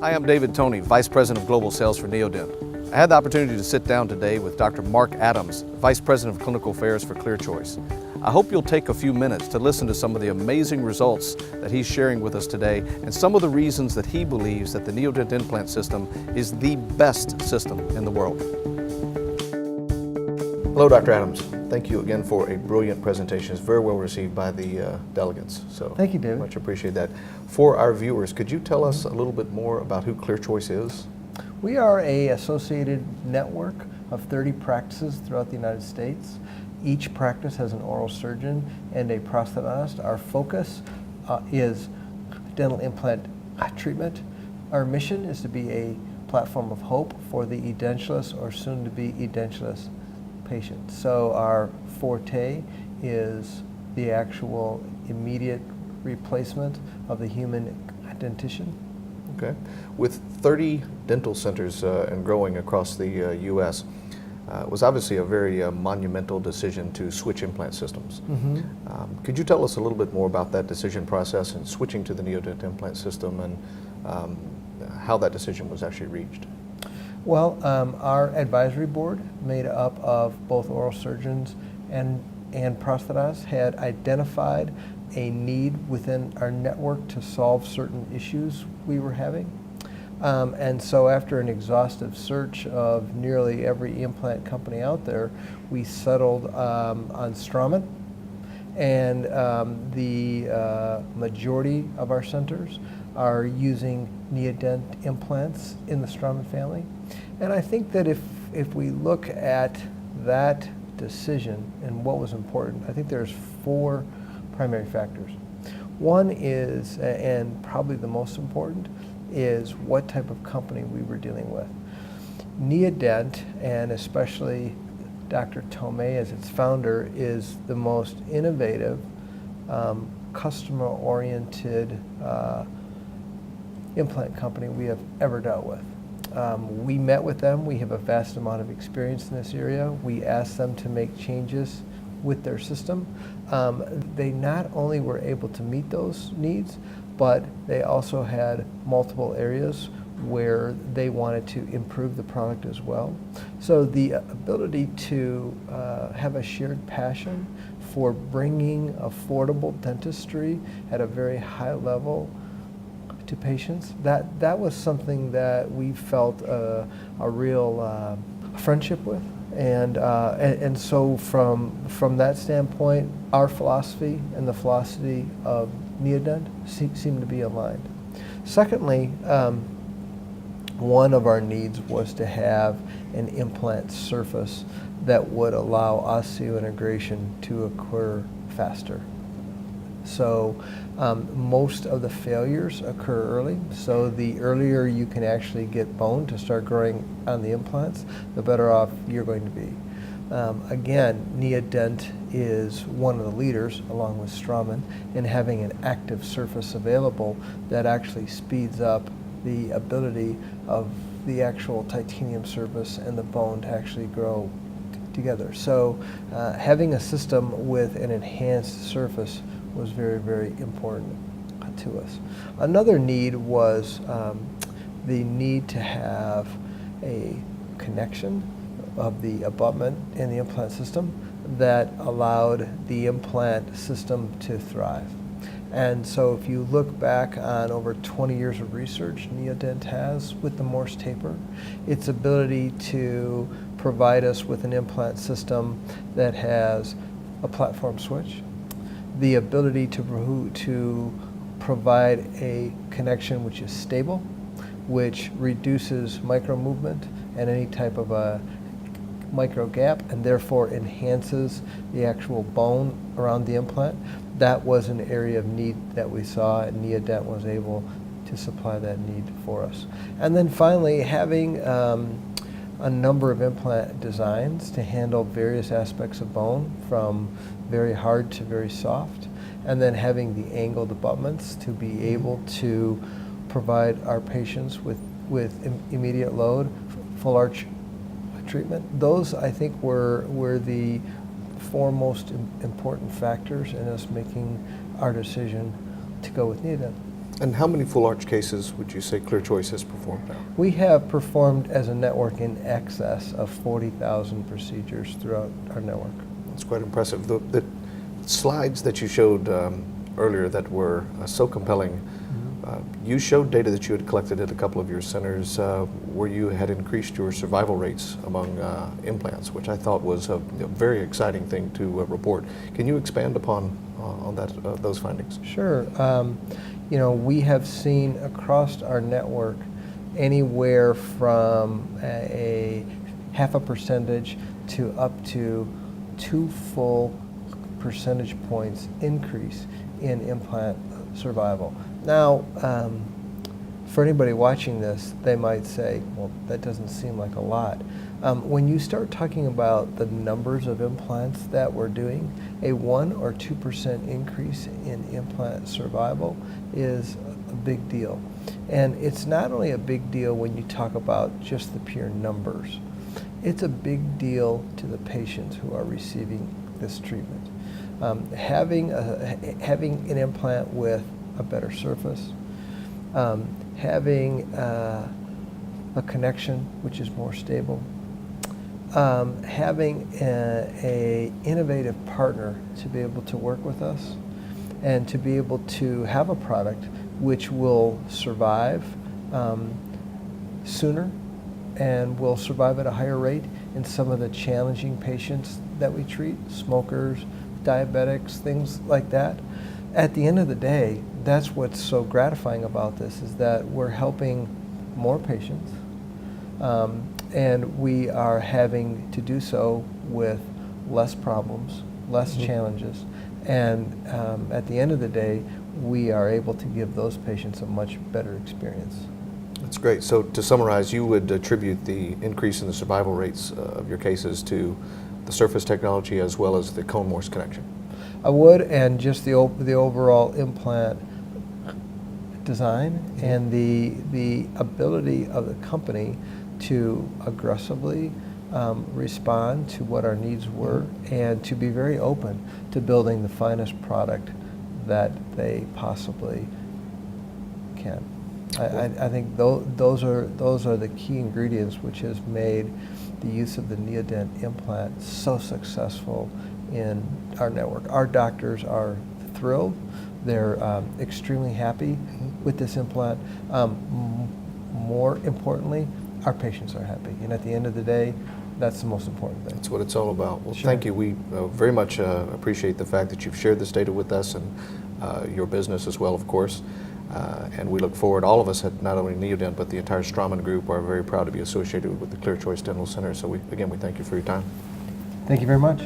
Hi, I'm David Toney, Vice President of Global Sales for Neodent. I had the opportunity to sit down today with Dr. Mark Adams, Vice President of Clinical Affairs for ClearChoice. I hope you'll take a few minutes to listen to some of the amazing results that he's sharing with us today and some of the reasons that he believes that the Neodent implant system is the best system in the world. Hello, Dr. Adams. Thank you again for a brilliant presentation. It's very well received by the delegates. So thank you, David. Much appreciate that. For our viewers, could you tell us a little bit more about who ClearChoice is? We are an associated network of 30 practices throughout the United States. Each practice has an oral surgeon and a prosthetist. Our focus is dental implant treatment. Our mission is to be a platform of hope for the edentulous or soon to be edentulous patient. So our forte is the actual immediate replacement of the human dentition. Okay. With 30 dental centers and growing across the U.S., it was obviously a very monumental decision to switch implant systems. Could you tell us a little bit more about that decision process and switching to the Neodent implant system and how that decision was actually reached? Well, our advisory board, made up of both oral surgeons and prosthetists, had identified a need within our network to solve certain issues we were having. And so after an exhaustive search of nearly every implant company out there, we settled on Straumann. And the majority of our centers are using Neodent implants in the Straumann family. And I think that if we look at that decision and what was important, I think there's 4 primary factors. One is, and probably the most important, is what type of company we were dealing with. Neodent, and especially Dr. Tomei as its founder, is the most innovative, customer-oriented implant company we have ever dealt with. We met with them. We have a vast amount of experience in this area. We asked them to make changes with their system. They not only were able to meet those needs, but they also had multiple areas where they wanted to improve the product as well. So the ability to have a shared passion for bringing affordable dentistry at a very high level to patients, that was something that we felt a real friendship with. And so from that standpoint, our philosophy and the philosophy of Neodent seemed to be aligned. Secondly, one of our needs was to have an implant surface that would allow osseointegration to occur faster. So most of the failures occur early, so the earlier you can actually get bone to start growing on the implants, the better off you're going to be. Again, Neodent is one of the leaders, along with Straumann, in having an active surface available that actually speeds up the ability of the actual titanium surface and the bone to actually grow together. So having a system with an enhanced surface was very, very important to us. Another need was the need to have a connection of the abutment in the implant system that allowed the implant system to thrive. And so if you look back on over 20 years of research Neodent has with the morse taper, its ability to provide us with an implant system that has a platform switch, the ability to provide a connection which is stable, which reduces micro movement and any type of a micro gap, and therefore enhances the actual bone around the implant. That was an area of need that we saw, and Neodent was able to supply that need for us. And then finally, having a number of implant designs to handle various aspects of bone, from very hard to very soft, and then having the angled abutments to be able to provide our patients with immediate load, full arch treatment. Those, I think, were the 4 most important factors in us making our decision to go with Neodent. And how many full arch cases would you say ClearChoice has performed now? We have performed as a network in excess of 40,000 procedures throughout our network. That's quite impressive. The slides that you showed earlier that were so compelling, you showed data that you had collected at a couple of your centers where you had increased your survival rates among implants, which I thought was a very exciting thing to report. Can you expand upon on those findings? Sure. You know, we have seen across our network anywhere from a half a percentage to up to 2 full percentage points increase in implant survival. Now, for anybody watching this, they might say, well, that doesn't seem like a lot. When you start talking about the numbers of implants that we're doing, a 1 or 2% increase in implant survival is a big deal. And it's not only a big deal when you talk about just the pure numbers. It's a big deal to the patients who are receiving this treatment. Having an implant with a better surface, having a connection which is more stable, having a innovative partner to be able to work with us and to be able to have a product which will survive sooner and will survive at a higher rate in some of the challenging patients that we treat, smokers, diabetics, things like that. At the end of the day, that's what's so gratifying about this, is that we're helping more patients, and we are having to do so with less problems, less challenges, and at the end of the day, we are able to give those patients a much better experience. That's great. So to summarize, you would attribute the increase in the survival rates of your cases to the surface technology as well as the cone morse connection? I would, and just the overall implant design and the ability of the company to aggressively respond to what our needs were and to be very open to building the finest product that they possibly can. I think those are the key ingredients which has made the use of the Neodent implant so successful in our network. Our doctors are thrilled. They're extremely happy with this implant. More importantly, our patients are happy. And at the end of the day, that's the most important thing. That's what it's all about. Well, Sure. Thank you. We very much appreciate the fact that you've shared this data with us and your business as well, of course. And we look forward, all of us at not only Neodent, but the entire Straumann Group are very proud to be associated with the ClearChoice Dental Center. So again, we thank you for your time. Thank you very much.